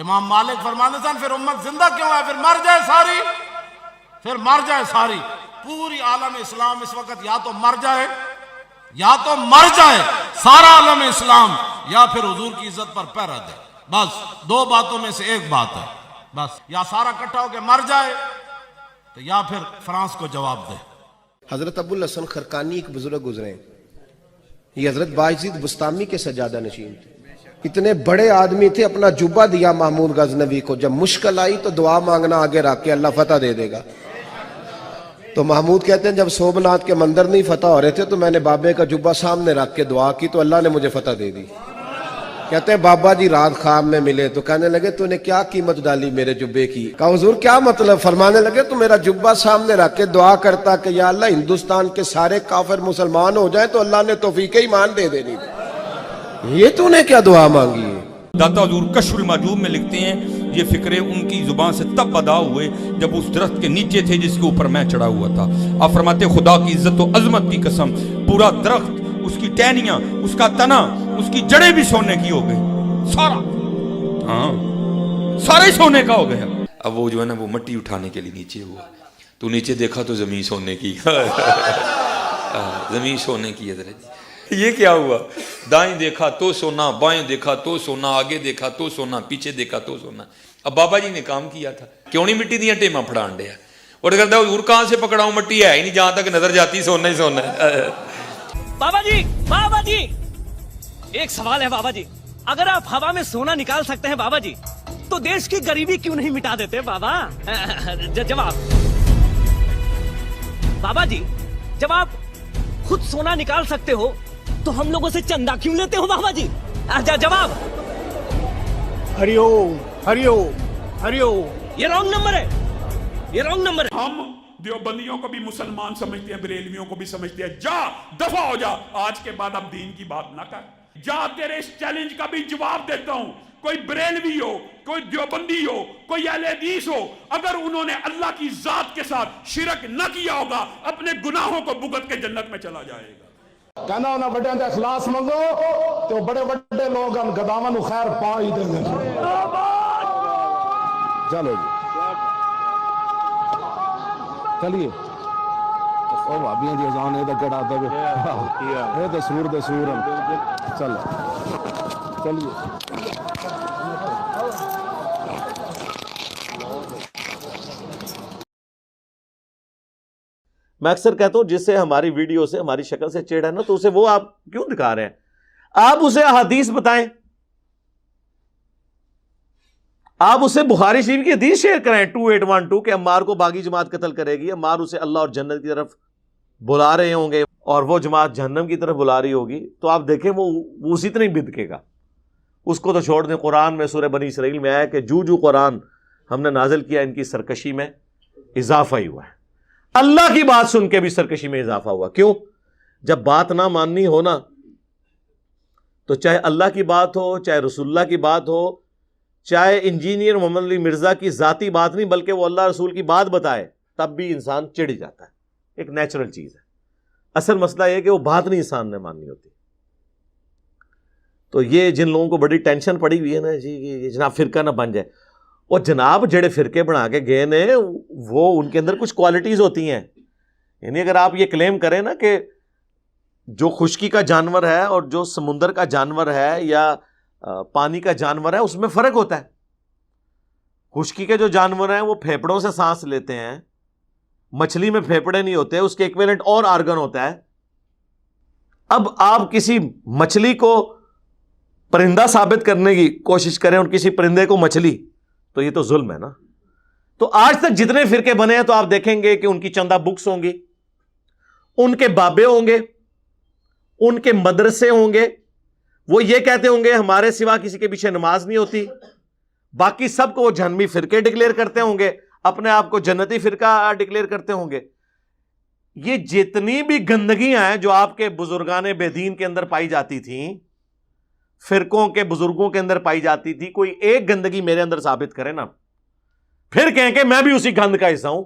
امام مالک فرماتے ہیں پھر امت زندہ کیوں ہے؟ پھر مر جائے ساری، پھر مر جائے ساری پوری عالم اسلام اس وقت یا تو مر جائے، یا تو مر جائے سارا عالم اسلام، یا پھر حضور کی عزت پر پہرا دے. بس دو باتوں میں سے ایک بات ہے، بس یا سارا اکٹھا ہو کے مر جائے تو یا پھر فرانس کو جواب دے. حضرت ابو الحسن خرقانی ایک بزرگ گزرے ہیں، یہ حضرت باعزید بستامی کے سجادہ نشین تھے. اتنے بڑے آدمی تھے، اپنا جبہ دیا محمود غزنوی کو، جب مشکل آئی تو دعا مانگنا آگے رکھ کے اللہ فتح دے دے گا. تو محمود کہتے ہیں جب سومناتھ کے مندر نہیں فتح ہو رہے تھے تو میں نے بابے کا جبہ سامنے رکھ کے دعا کی تو اللہ نے مجھے فتح دے دی. کہتے ہیں بابا جی رات خواب میں ملے تو کہنے لگے تو نے کیا قیمت ڈالی میرے جبے کی؟ کہا حضور کیا مطلب؟ فرمانے لگے تو میرا جبہ سامنے رکھ کے دعا کرتا کہ یا اللہ ہندوستان کے سارے کافر مسلمان ہو جائیں تو اللہ نے توفیق ایمان دے دینی. یہ تو نے کیا دعا مانگی ہے؟ داتا حضور کشف المحجوب میں لکھتے ہیں یہ فکرے ان کی زبان سے تب ادا ہوئے جب اس درخت کے نیچے تھے جس کے اوپر میں چڑھا ہوا تھا. آپ فرماتے خدا کی عزت و عظمت کی قسم پورا درخت، اس کی ٹہنیاں، اس کا تنا، اس کی جڑیں بھی سونے کی ہو گئی، سارا، ہاں سارا ہی سونے کا ہو گیا. اب وہ جو ہے نا وہ مٹی اٹھانے کے لیے نیچے ہوا تو نیچے دیکھا تو زمین سونے کی زمین سونے کی. حضرت یہ کیا ہوا؟ دائیں دیکھا تو سونا، بائیں دیکھا تو سونا، آگے دیکھا تو سونا، پیچھے دیکھا تو سونا. اب بابا جی نے کام کیا تھا، کیوں نہیں مٹی دیا ٹیماں پھڑان دیا؟ اور کہتا ہے حضور کہاں سے پکڑاؤں، مٹی ہے ہی نہیں، جہاں تک نظر جاتی سونا ہی سونا ہے. بابا جی ایک سوال ہے بابا جی، اگر آپ ہوا میں سونا نکال سکتے ہیں بابا جی تو دیش کی غریبی کیوں نہیں مٹا دیتے بابا؟ جواب بابا جی، جب آپ خود سونا نکال سکتے ہو تو ہم لوگوں سے چندہ کیوں لیتے ہو بابا جی؟ جواب ہری اوم ہری اوم ہری اوم. یہ رانگ نمبر ہے، یہ رانگ نمبر ہے. ہم دیوبندیوں کو بھی مسلمان سمجھتے ہیں، بریلویوں کو بھی سمجھتے ہیں. جا دفع ہو جا، آج کے بعد اب دین کی بات نہ کر. جا تیرے اس چیلنج کا بھی جواب دیتا ہوں. کوئی بریلوی ہو، کوئی دیوبندی ہو، کوئی اہل حدیث ہو، اگر انہوں نے اللہ کی ذات کے ساتھ شرک نہ کیا ہوگا اپنے گناہوں کو بھگت کے جنت میں چلا جائے گا. کہنا ہونا بڑے دے اخلاص منگو تو بڑے بڑے لوگ گداواں نو خیر پا ہی دیں گے. چلو جی چلیے او بھابیاں دی اذان اے تے کڑا دے اے تے سور دے سور چل چلیے. میں اکثر کہتا ہوں جس سے ہماری ویڈیو سے ہماری شکل سے چڑ ہے نا تو اسے وہ آپ کیوں دکھا رہے ہیں؟ آپ اسے احادیث بتائیں، آپ اسے بخاری شریف کی حدیث شیئر کریں 2812 کہ عمار کو باغی جماعت قتل کرے گی. عمار اسے اللہ اور جنت کی طرف بلا رہے ہوں گے اور وہ جماعت جہنم کی طرف بلا رہی ہوگی تو آپ دیکھیں وہ اسی طرح ہی بدکے گا. اس کو تو چھوڑ دیں. قرآن میں سورہ بنی اسرائیل میں آیا کہ جو قرآن ہم نے نازل کیا ان کی سرکشی میں اضافہ ہی ہوا ہے. اللہ کی بات سن کے بھی سرکشی میں اضافہ ہوا. کیوں؟ جب بات نہ ماننی ہو نا تو چاہے اللہ کی بات ہو، چاہے رسول اللہ کی بات ہو، چاہے انجینئر محمد علی مرزا کی ذاتی بات نہیں بلکہ وہ اللہ رسول کی بات بتائے تب بھی انسان چڑ جاتا ہے. ایک نیچرل چیز ہے. اصل مسئلہ یہ کہ وہ بات نہیں انسان نے ماننی ہوتی. تو یہ جن لوگوں کو بڑی ٹینشن پڑی ہوئی ہے نا جی جناب فرقہ نہ بن جائے، اور جناب جڑے فرقے بنا کے گئے نے وہ ان کے اندر کچھ کوالٹیز ہوتی ہیں. یعنی اگر آپ یہ کلیم کریں نا کہ جو خشکی کا جانور ہے اور جو سمندر کا جانور ہے یا پانی کا جانور ہے اس میں فرق ہوتا ہے. خشکی کے جو جانور ہیں وہ پھیپڑوں سے سانس لیتے ہیں، مچھلی میں پھیپڑے نہیں ہوتے، اس کے ایکویلنٹ اور آرگن ہوتا ہے. اب آپ کسی مچھلی کو پرندہ ثابت کرنے کی کوشش کریں اور کسی پرندے کو مچھلی، تو یہ تو ظلم ہے نا. تو آج تک جتنے فرقے بنے ہیں تو آپ دیکھیں گے کہ ان کی چندہ بکس ہوں گی، ان کے بابے ہوں گے، ان کے مدرسے ہوں گے. وہ یہ کہتے ہوں گے ہمارے سوا کسی کے پیچھے نماز نہیں ہوتی. باقی سب کو وہ جہنمی فرقے ڈکلیئر کرتے ہوں گے، اپنے آپ کو جنتی فرقہ ڈکلیئر کرتے ہوں گے. یہ جتنی بھی گندگیاں ہیں جو آپ کے بزرگان بے دین کے اندر پائی جاتی تھیں، فرقوں کے بزرگوں کے اندر پائی جاتی تھی، کوئی ایک گندگی میرے اندر ثابت کرے نا، پھر کہیں کہ میں بھی اسی گند کا حصہ ہوں.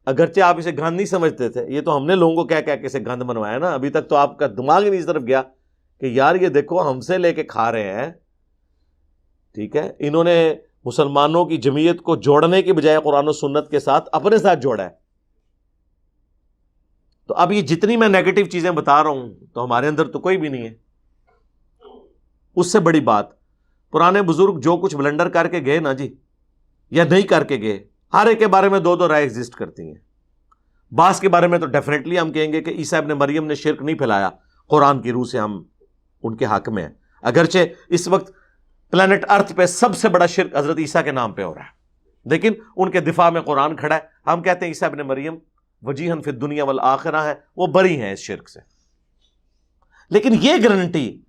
اگرچہ آپ اسے گند نہیں سمجھتے تھے، یہ تو ہم نے لوگوں کو کہہ کے اسے گند بنوایا نا. ابھی تک تو آپ کا دماغ ہی نہیں اس طرف گیا کہ یار یہ دیکھو ہم سے لے کے کھا رہے ہیں، ٹھیک ہے، انہوں نے مسلمانوں کی جمعیت کو جوڑنے کے بجائے قرآن و سنت کے ساتھ اپنے ساتھ جوڑا ہے. تو اب یہ جتنی میں نیگیٹو چیزیں بتا رہا ہوں تو ہمارے اندر تو کوئی بھی نہیں ہے. اس سے بڑی بات، پرانے بزرگ جو کچھ بلنڈر کر کے گئے نا جی، یا نہیں کر کے گئے، ہر ایک کے بارے میں دو رائے ایگزسٹ کرتی ہیں. بعض کے بارے میں تو ڈیفینیٹلی ہم کہیں گے کہ عیسیٰ ابن مریم نے شرک نہیں پھیلایا، قرآن کی روح سے ہم ان کے حق میں ہیں، اگرچہ اس وقت پلانٹ ارتھ پہ سب سے بڑا شرک حضرت عیسیٰ کے نام پہ ہو رہا ہے، لیکن ان کے دفاع میں قرآن کھڑا ہے. ہم کہتے ہیں عیسیٰ ابن مریم وجیہن فی الدنیا والآخرہ ہے، وہ بری ہیں اس شرک سے. لیکن یہ گارنٹی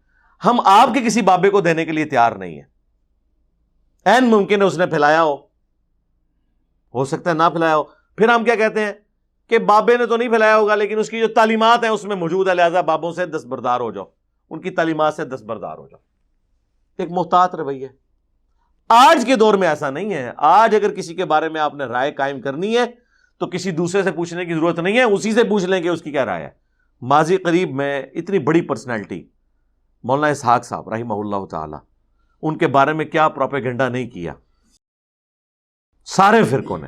ہم آپ کے کسی بابے کو دینے کے لیے تیار نہیں ہے. این ممکن ہے اس نے پھیلایا ہو سکتا ہے نہ پھیلایا ہو. پھر ہم کیا کہتے ہیں کہ بابے نے تو نہیں پھیلایا ہوگا، لیکن اس کی جو تعلیمات ہیں اس میں موجود ہے، لہذا بابوں سے دستبردار ہو جاؤ، ان کی تعلیمات سے دستبردار ہو جاؤ. ایک محتاط رویہ. آج کے دور میں ایسا نہیں ہے. آج اگر کسی کے بارے میں آپ نے رائے قائم کرنی ہے تو کسی دوسرے سے پوچھنے کی ضرورت نہیں ہے، اسی سے پوچھ لیں کہ اس کی کیا رائے ہے. ماضی قریب میں اتنی بڑی پرسنالٹی مولانا اسحاق صاحب رحمہ اللہ تعالی، ان کے بارے میں کیا پروپیگنڈا نہیں کیا سارے فرقوں نے.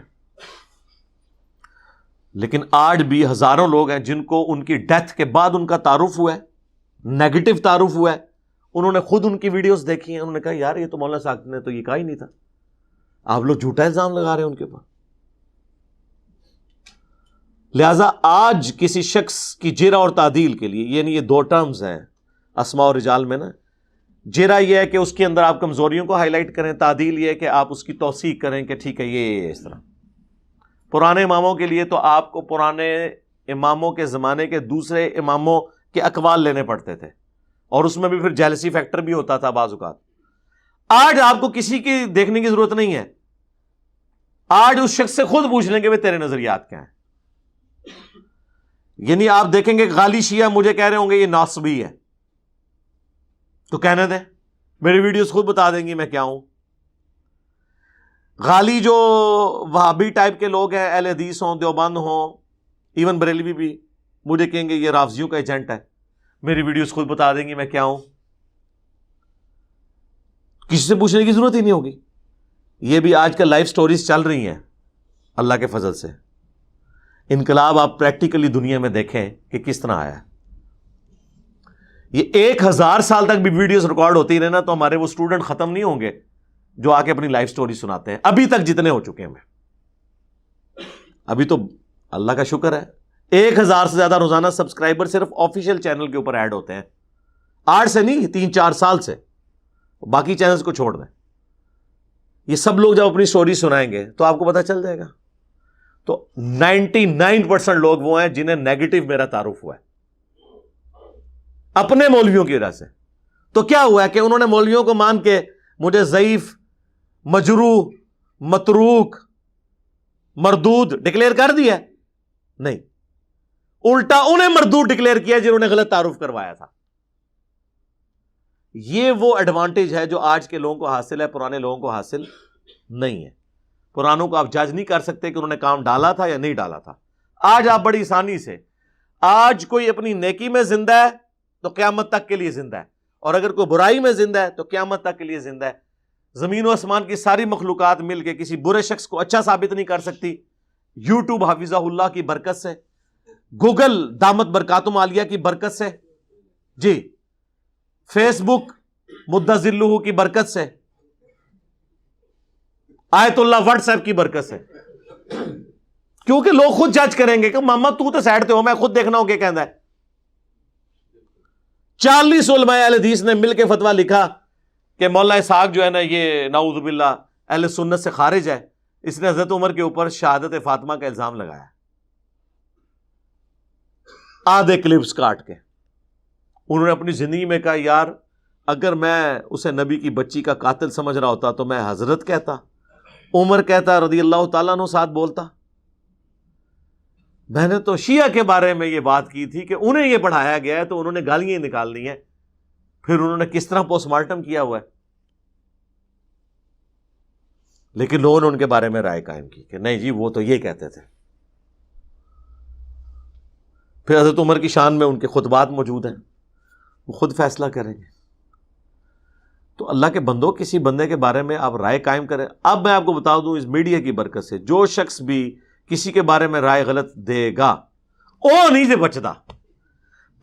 لیکن آج بھی ہزاروں لوگ ہیں جن کو ان کی ڈیتھ کے بعد ان کا تعارف ہوا ہے، نیگیٹو تعارف ہوا ہے. انہوں نے خود ان کی ویڈیوز دیکھی ہیں، انہوں نے کہا یار یہ تو مولانا صاحب نے تو یہ کہا ہی نہیں تھا. آپ لوگ جھوٹا الزام لگا رہے ہیں ان کے اوپر. لہذا آج کسی شخص کی جرح اور تعدیل کے لیے، یعنی یہ دو ٹرمز ہیں اسماء اور رجال میں نا، جرح یہ ہے کہ اس کے اندر آپ کمزوریوں کو ہائی لائٹ کریں، تعدیل یہ ہے کہ آپ اس کی توثیق کریں کہ ٹھیک ہے یہ اس طرح. پرانے اماموں کے لیے تو آپ کو پرانے اماموں کے زمانے کے دوسرے اماموں کے اقوال لینے پڑتے تھے، اور اس میں بھی پھر جیلسی فیکٹر بھی ہوتا تھا بعض اوقات. آج آپ کو کسی کی دیکھنے کی ضرورت نہیں ہے. آج اس شخص سے خود پوچھ لیں کہ وہ تیرے نظریات کیا ہیں. یعنی آپ دیکھیں گے غالی شیعہ مجھے کہہ رہے ہوں گے یہ ناصبی ہے، تو کہنے دیں، میری ویڈیوز خود بتا دیں گی میں کیا ہوں. غالی جو وہابی ٹائپ کے لوگ ہیں، اہل حدیث ہوں، دیوبند ہوں، ایون بریلوی بھی، مجھے کہیں گے یہ رافضیوں کا ایجنٹ ہے، میری ویڈیوز خود بتا دیں گی میں کیا ہوں. کسی سے پوچھنے کی ضرورت ہی نہیں ہوگی. یہ بھی آج کل لائف سٹوریز چل رہی ہیں اللہ کے فضل سے. انقلاب آپ پریکٹیکلی دنیا میں دیکھیں کہ کس طرح آیا ہے. یہ 1000 سال تک بھی ویڈیوز ریکارڈ ہوتی رہے نا تو ہمارے وہ سٹوڈنٹ ختم نہیں ہوں گے جو آ کے اپنی لائف سٹوری سناتے ہیں. ابھی تک جتنے ہو چکے ہیں، ابھی تو اللہ کا شکر ہے 1000 سے زیادہ روزانہ سبسکرائبر صرف آفیشیل چینل کے اوپر ایڈ ہوتے ہیں. 8 سے نہیں، 3-4 سال سے. باقی چینلز کو چھوڑ دیں. یہ سب لوگ جب اپنی سٹوری سنائیں گے تو آپ کو پتہ چل جائے گا. تو 99% لوگ وہ ہیں جنہیں نیگیٹو میرا تعارف ہوا ہے اپنے مولویوں کی وجہ سے. تو کیا ہوا ہے کہ انہوں نے مولویوں کو مان کے مجھے ضعیف، مجروح، متروک، مردود ڈکلیئر کر دیا؟ نہیں، الٹا انہیں مردود ڈکلیئر کیا جنہوں نے غلط تعارف کروایا تھا. یہ وہ ایڈوانٹیج ہے جو آج کے لوگوں کو حاصل ہے، پرانے لوگوں کو حاصل نہیں ہے. پرانوں کو آپ جج نہیں کر سکتے کہ انہوں نے کام ڈالا تھا یا نہیں ڈالا تھا. آج آپ بڑی آسانی سے، آج کوئی اپنی نیکی میں زندہ ہے تو قیامت تک کے لیے زندہ ہے، اور اگر کوئی برائی میں زندہ ہے تو قیامت تک کے لیے زندہ ہے. زمین و آسمان کی ساری مخلوقات مل کے کسی برے شخص کو اچھا ثابت نہیں کر سکتی. یوٹیوب حافظہ اللہ کی برکت سے، گوگل دامت برکاتم عالیہ کی برکت سے، جی فیس بک مدّ ذلہ کی برکت سے، آیت اللہ واٹس ایپ کی برکت سے. کیونکہ لوگ خود جج کریں گے کہ ماما تو سائڈ تے ہو، میں خود دیکھنا ہوں کہ کہندا ہے. 40 علماء اہل حدیث نے مل کے فتویٰ لکھا کہ مولانا اسحاق جو ہے نا یہ نعوذ باللہ اہل سنت سے خارج ہے. اس نے حضرت عمر کے اوپر شہادت فاطمہ کا الزام لگایا آدھے کلپس کاٹ کے. انہوں نے اپنی زندگی میں کہا یار اگر میں اسے نبی کی بچی کا قاتل سمجھ رہا ہوتا تو میں حضرت کہتا، عمر کہتا، رضی اللہ تعالیٰ عنہ ساتھ بولتا. میں نے تو شیعہ کے بارے میں یہ بات کی تھی کہ انہیں یہ پڑھایا گیا ہے تو انہوں نے گالیاں نکال لی ہیں. پھر انہوں نے کس طرح پوسٹ مارٹم کیا ہوا ہے. لیکن لوگوں نے ان کے بارے میں رائے قائم کی کہ نہیں جی وہ تو یہ کہتے تھے. پھر حضرت عمر کی شان میں ان کے خطبات موجود ہیں، وہ خود فیصلہ کریں گے. تو اللہ کے بندوں کسی بندے کے بارے میں آپ رائے قائم کریں. اب میں آپ کو بتا دوں اس میڈیا کی برکت سے جو شخص بھی کسی کے بارے میں رائے غلط دے گا وہ نہیں سے بچتا.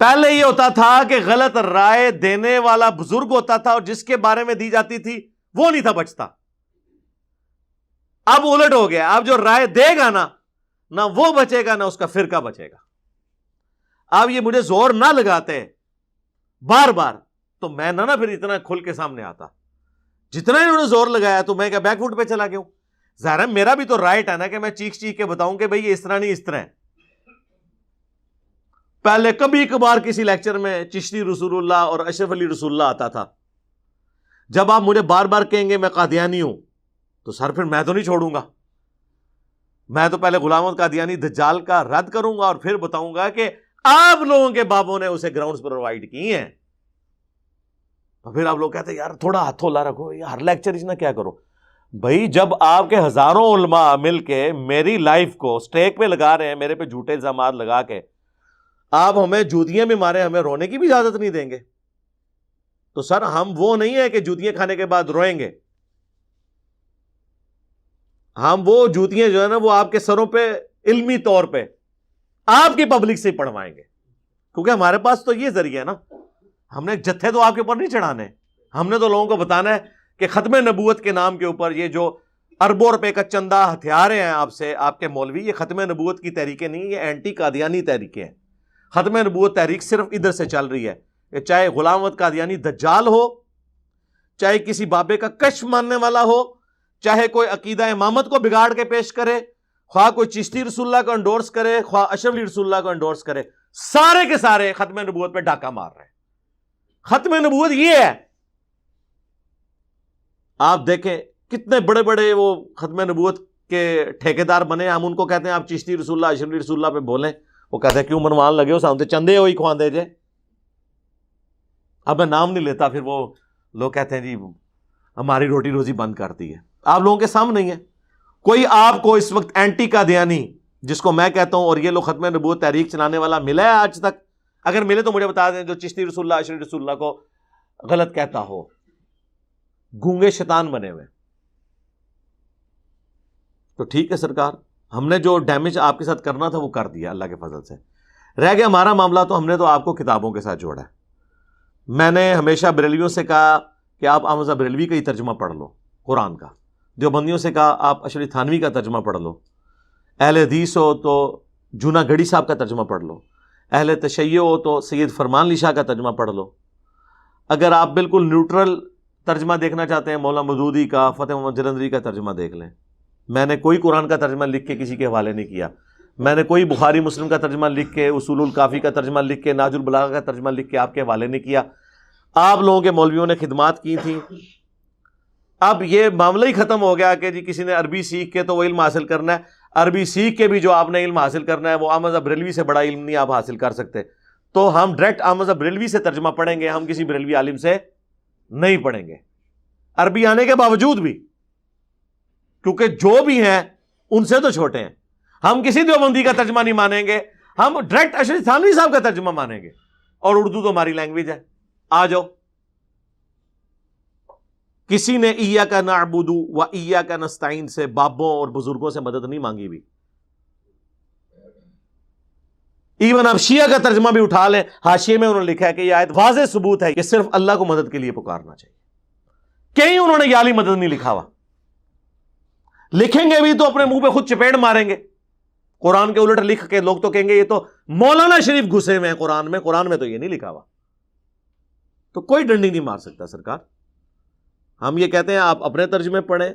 پہلے یہ ہوتا تھا کہ غلط رائے دینے والا بزرگ ہوتا تھا اور جس کے بارے میں دی جاتی تھی وہ نہیں تھا بچتا. اب الٹ ہو گیا. اب جو رائے دے گا نا نہ وہ بچے گا نہ اس کا فرقہ بچے گا. اب یہ مجھے زور نہ لگاتے بار بار تو میں نہ پھر اتنا کھل کے سامنے آتا. جتنا انہوں نے زور لگایا تو میں کیا بیک فوٹ پہ چلا گیا ہوں. ظاہر ہے میرا بھی تو رائٹ ہے نا کہ میں چیخ چیخ کے بتاؤں کہ بھئی یہ اس طرح نہیں اس طرح ہے. پہلے کبھی کبھار کسی لیکچر میں چشتی رسول اللہ اور اشرف علی رسول اللہ آتا تھا. جب آپ مجھے بار بار کہیں گے میں قادیانی ہوں تو سر پھر میں تو نہیں چھوڑوں گا. میں تو پہلے غلام احمد قادیانی دجال کا رد کروں گا اور پھر بتاؤں گا کہ آپ لوگوں کے بابوں نے اسے گراؤنڈز پرووائڈ کی ہیں. اور پھر آپ لوگ کہتے ہیں یار تھوڑا ہاتھ لا رکھو, ہر لیکچر اس نہ کیا کرو. بھائی جب آپ کے ہزاروں علماء مل کے میری لائف کو سٹیک پہ لگا رہے ہیں, میرے پہ جھوٹے الزامات لگا کے, آپ ہمیں جوتیاں بھی مارے, ہمیں رونے کی بھی اجازت نہیں دیں گے, تو سر ہم وہ نہیں ہے کہ جوتیاں کھانے کے بعد روئیں گے. ہم وہ جوتیاں جو ہے نا وہ آپ کے سروں پہ علمی طور پہ آپ کی پبلک سے پڑھوائیں گے, کیونکہ ہمارے پاس تو یہ ذریعہ ہے نا. ہم نے جتھے تو آپ کے اوپر نہیں چڑھانے, ہم نے تو لوگوں کو بتانا ہے کہ ختم نبوت کے نام کے اوپر یہ جو اربوں روپے کا چندہ ہتھیارے ہیں آپ سے آپ کے مولوی, یہ ختم نبوت کی تحریکیں نہیں, یہ اینٹی قادیانی تحریکیں ہیں. ختم نبوت تحریک صرف ادھر سے چل رہی ہے, چاہے غلام احمد قادیانی دجال ہو, چاہے کسی بابے کا کشف ماننے والا ہو, چاہے کوئی عقیدہ امامت کو بگاڑ کے پیش کرے, خواہ کوئی چشتی رسول اللہ کو انڈورس کرے, خواہ اشرف علی رسول اللہ کو انڈورس کرے, سارے کے سارے ختم نبوت پہ ڈاکہ مار رہے ہیں. ختم نبوت یہ ہے. آپ دیکھیں کتنے بڑے بڑے وہ ختم نبوت کے ٹھیکیدار بنے, ہم ان کو کہتے ہیں آپ چشتی رسول اللہ اشرف علی رسول اللہ پہ بولیں, وہ کہتے ہیں کیوں منوان لگے ہو, سامنے چندے ہوئی خواندے جے. اب میں نام نہیں لیتا, پھر وہ لوگ کہتے ہیں جی ہماری روٹی روزی بند کرتی ہے. آپ لوگوں کے سامنے ہی ہے. کوئی آپ کو اس وقت اینٹی قادیانی جس کو میں کہتا ہوں اور یہ لوگ ختم نبوت تحریک چلانے والا ملا ہے آج تک؟ اگر ملے تو مجھے بتا دیں, جو چشتی رسول اللہ اشرف رسول اللہ کو غلط کہتا ہو. گونگے شیطان بنے ہوئے. تو ٹھیک ہے سرکار, ہم نے جو ڈیمیج آپ کے ساتھ کرنا تھا وہ کر دیا اللہ کے فضل سے. رہ گیا ہمارا معاملہ, تو ہم نے تو آپ کو کتابوں کے ساتھ جوڑا ہے. میں نے ہمیشہ بریلویوں سے کہا کہ آپ احمد رضا بریلوی کا ہی ترجمہ پڑھ لو قرآن کا. دیوبندیوں سے کہا آپ اشرف تھانوی کا ترجمہ پڑھ لو. اہل حدیث ہو تو جونا گڑھی صاحب کا ترجمہ پڑھ لو. اہل تشیع ہو تو سید فرمان علی شاہ کا ترجمہ پڑھ لو. اگر آپ بالکل نیوٹرل ترجمہ دیکھنا چاہتے ہیں مولانا مودودی کا, فتح محمد جلندری کا ترجمہ دیکھ لیں. میں نے کوئی قرآن کا ترجمہ لکھ کے کسی کے حوالے نہیں کیا. میں نے کوئی بخاری مسلم کا ترجمہ لکھ کے, اصول الکافی کا ترجمہ لکھ کے, ناج البلاغہ کا ترجمہ لکھ کے آپ کے حوالے نہیں کیا. آپ لوگوں کے مولویوں نے خدمات کی تھیں. اب یہ معاملہ ہی ختم ہو گیا کہ جی کسی نے عربی سیکھ کے تو وہ علم حاصل کرنا ہے. عربی سیکھ کے بھی جو آپ نے علم حاصل کرنا ہے وہ احمد رضا بریلوی سے بڑا علم نہیں آپ حاصل کر سکتے. تو ہم ڈائریکٹ احمد رضا بریلوی سے ترجمہ پڑھیں گے, ہم کسی بریلوی عالم سے نہیں پڑھیں گے, عربی آنے کے باوجود بھی, کیونکہ جو بھی ہیں ان سے تو چھوٹے ہیں. ہم کسی دیوبندی کا ترجمہ نہیں مانیں گے, ہم ڈائریکٹ اشرف تھانوی صاحب کا ترجمہ مانیں گے. اور اردو تو ہماری لینگویج ہے. آ جاؤ. کسی نے ایاک نعبد و ایاک نستعین سے بابوں اور بزرگوں سے مدد نہیں مانگی بھی. ایون آپ شیعہ کا ترجمہ بھی اٹھا لیں, حاشیے میں انہوں نے لکھا ہے کہ یہ آیت واضح ثبوت ہے کہ صرف اللہ کو مدد کے لیے پکارنا چاہیے. کہیں انہوں نے یالی مدد نہیں لکھا ہوا. لکھیں گے بھی تو اپنے منہ پہ خود چپیڑ ماریں گے. قرآن کے الٹ لکھ کے لوگ تو کہیں گے یہ تو مولانا شریف گھسے ہوئے ہیں قرآن میں, قرآن میں تو یہ نہیں لکھا ہوا. تو کوئی ڈنڈی نہیں مار سکتا سرکار. ہم یہ کہتے ہیں آپ اپنے ترجمے پڑھیں,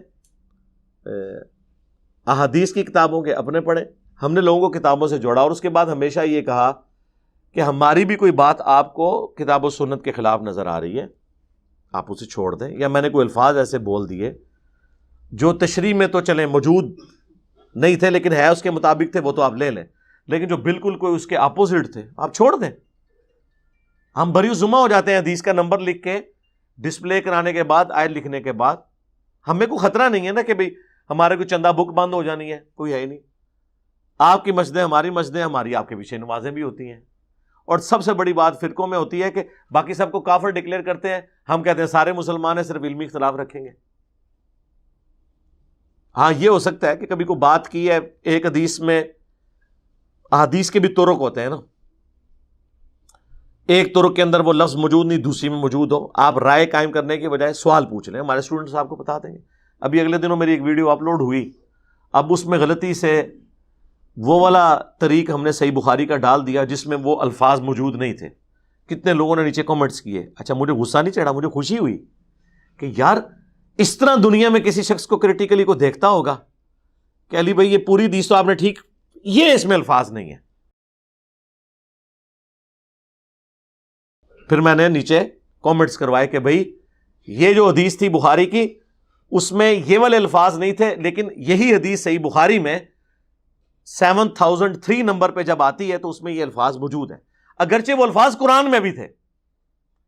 احادیث کی کتابوں کے اپنے پڑھیں. ہم نے لوگوں کو کتابوں سے جوڑا, اور اس کے بعد ہمیشہ یہ کہا کہ ہماری بھی کوئی بات آپ کو کتاب و سنت کے خلاف نظر آ رہی ہے آپ اسے چھوڑ دیں, یا میں نے کوئی الفاظ ایسے بول دیے جو تشریح میں تو چلیں موجود نہیں تھے لیکن ہے اس کے مطابق تھے, وہ تو آپ لے لیں, لیکن جو بالکل کوئی اس کے اپوزٹ تھے آپ چھوڑ دیں. ہم بری ذمہ ہو جاتے ہیں حدیث کا نمبر لکھ کے ڈسپلے کرانے کے بعد, آیت لکھنے کے بعد. ہمیں کوئی خطرہ نہیں ہے نا کہ بھئی ہمارے کوئی چندہ بک بند ہو جانی ہے, کوئی ہے ہی نہیں. آپ کی مسجدیں ہماری مسجدیں, ہماری آپ کے پیچھے نمازیں بھی ہوتی ہیں, اور سب سے بڑی بات فرقوں میں ہوتی ہے کہ باقی سب کو کافر ڈکلیئر کرتے ہیں، ہم کہتے ہیں سارے مسلمان ہیں، صرف علمی اختلاف رکھیں گے۔ ہاں یہ ہو سکتا ہے کہ کبھی کوئی بات کی ہے ایک حدیث میں، احادیث کے بھی طرق ہوتے ہیں نا، ایک طرق کے اندر وہ لفظ موجود نہیں، دوسری میں موجود ہو، آپ رائے قائم کرنے کے بجائے سوال پوچھ لیں، ہمارے اسٹوڈنٹس آپ کو بتا دیں گے۔ ابھی اگلے دنوں میری ایک ویڈیو اپلوڈ ہوئی، اب اس میں غلطی سے وہ والا طریق ہم نے صحیح بخاری کا ڈال دیا جس میں وہ الفاظ موجود نہیں تھے۔ کتنے لوگوں نے نیچے کامنٹس کیے۔ اچھا مجھے غصہ نہیں چڑھا، مجھے خوشی ہوئی کہ یار اس طرح دنیا میں کسی شخص کو کریٹیکلی کو دیکھتا ہوگا کہ علی بھائی یہ پوری حدیث تو آپ نے ٹھیک، یہ اس میں الفاظ نہیں ہے۔ پھر میں نے نیچے کامنٹس کروائے کہ بھائی یہ جو حدیث تھی بخاری کی اس میں یہ والے الفاظ نہیں تھے، لیکن یہی حدیث صحیح بخاری میں 7003 نمبر پہ جب آتی ہے تو اس میں یہ الفاظ موجود ہیں، اگرچہ وہ الفاظ قرآن میں بھی تھے،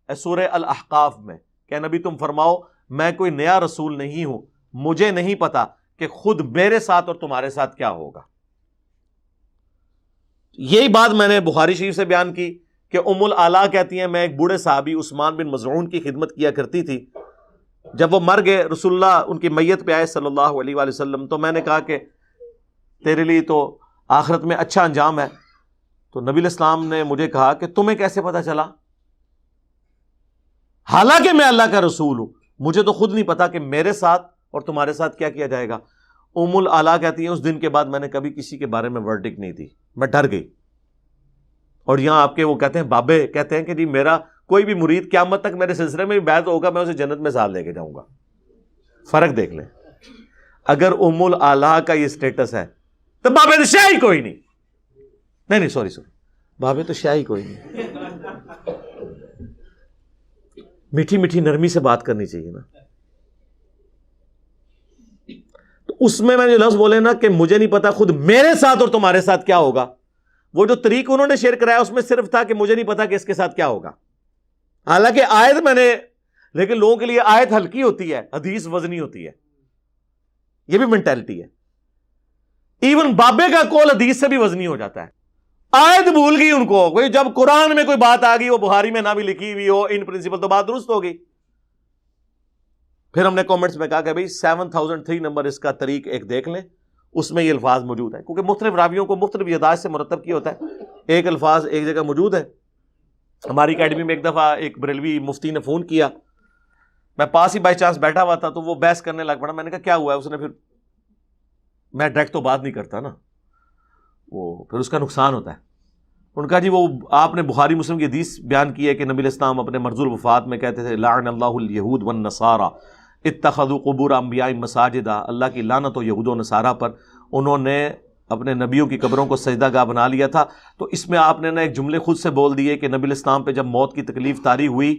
سورہ الاحقاف میں کہ نبی تم فرماؤ میں کوئی نیا رسول نہیں ہوں، مجھے نہیں پتا کہ خود میرے ساتھ اور تمہارے ساتھ کیا ہوگا۔ یہی بات میں نے بخاری شریف سے بیان کی کہ ام الاعلیٰ کہتی ہیں میں ایک بوڑھے صحابی عثمان بن مظعون کی خدمت کیا کرتی تھی، جب وہ مر گئے رسول اللہ ان کی میت پہ آئے صلی اللہ علیہ وآلہ وسلم، تو میں نے کہا کہ تیرے لیے تو آخرت میں اچھا انجام ہے، تو نبی علیہ السلام نے مجھے کہا کہ تمہیں کیسے پتا چلا، حالانکہ میں اللہ کا رسول ہوں، مجھے تو خود نہیں پتا کہ میرے ساتھ اور تمہارے ساتھ کیا کیا جائے گا۔ ام الاعلیٰ کہتی ہیں اس دن کے بعد میں نے کبھی کسی کے بارے میں ورڈکٹ نہیں دی، میں ڈر گئی۔ اور یہاں آپ کے وہ کہتے ہیں بابے کہتے ہیں کہ جی میرا کوئی بھی مرید قیامت تک میرے سلسلے میں بھی بیعت ہوگا، میں اسے جنت میں ساتھ لے کے جاؤں گا۔ فرق دیکھ لیں، اگر ام الاعلیٰ کا یہ سٹیٹس ہے تو بابے تو شاہ ہی کوئی نہیں سوری بابے تو شاہ ہی کوئی نہیں۔ میٹھی میٹھی نرمی سے بات کرنی چاہیے نا۔ تو اس میں جو لفظ بولے نا کہ مجھے نہیں پتا خود میرے ساتھ اور تمہارے ساتھ کیا ہوگا، وہ جو طریق انہوں نے شیئر کرایا اس میں صرف تھا کہ مجھے نہیں پتا کہ اس کے ساتھ کیا ہوگا، حالانکہ آیت میں نے، لیکن لوگوں کے لیے آیت ہلکی ہوتی ہے، حدیث وزنی ہوتی ہے، یہ بھی مینٹالٹی ہے۔ ایون بابے کا قول حدیث سے بھی وزنی ہو جاتا ہے، آیت بھول گئی ان کو، کوئی جب قرآن میں کوئی بات آ گئی وہ بخاری میں نہ بھی لکھی ہوئی ہو ان پرنسپل تو بات درست ہو گئی۔ پھر ہم نے کامنٹس میں کہا کہ بھائی 7003 نمبر اس کا طریق ایک دیکھ لیں، اس میں یہ الفاظ موجود ہیں، کیونکہ مختلف راویوں کو مختلف یادداشت سے مرتب کیا ہوتا ہے، ایک الفاظ ایک جگہ موجود ہے۔ ہماری اکیڈمی میں ایک دفعہ ایک بریلوی مفتی نے فون کیا، میں پاس ہی بائی چانس بیٹھا ہوا تھا تو وہ بحث کرنے لگ پڑا، میں نے کہا کیا ہوا ہے، اس نے، پھر میں ڈائریکٹ تو بات نہیں کرتا نا، وہ پھر اس کا نقصان ہوتا ہے۔ ان کا جی وہ آپ نے بخاری مسلم کی حدیث بیان کی ہے کہ نبی علیہ السلام اپنے مرض الوفات میں کہتے تھے لعن اللہ الیہود والنصارى اتخذوا قبور انبیاء مساجدا، اللہ کی لعنت ہو یہود و نصارہ پر، انہوں نے اپنے نبیوں کی قبروں کو سجدہ گاہ بنا لیا تھا۔ تو اس میں آپ نے نا ایک جملے خود سے بول دیے کہ نبی علیہ السلام پہ جب موت کی تکلیف طاری ہوئی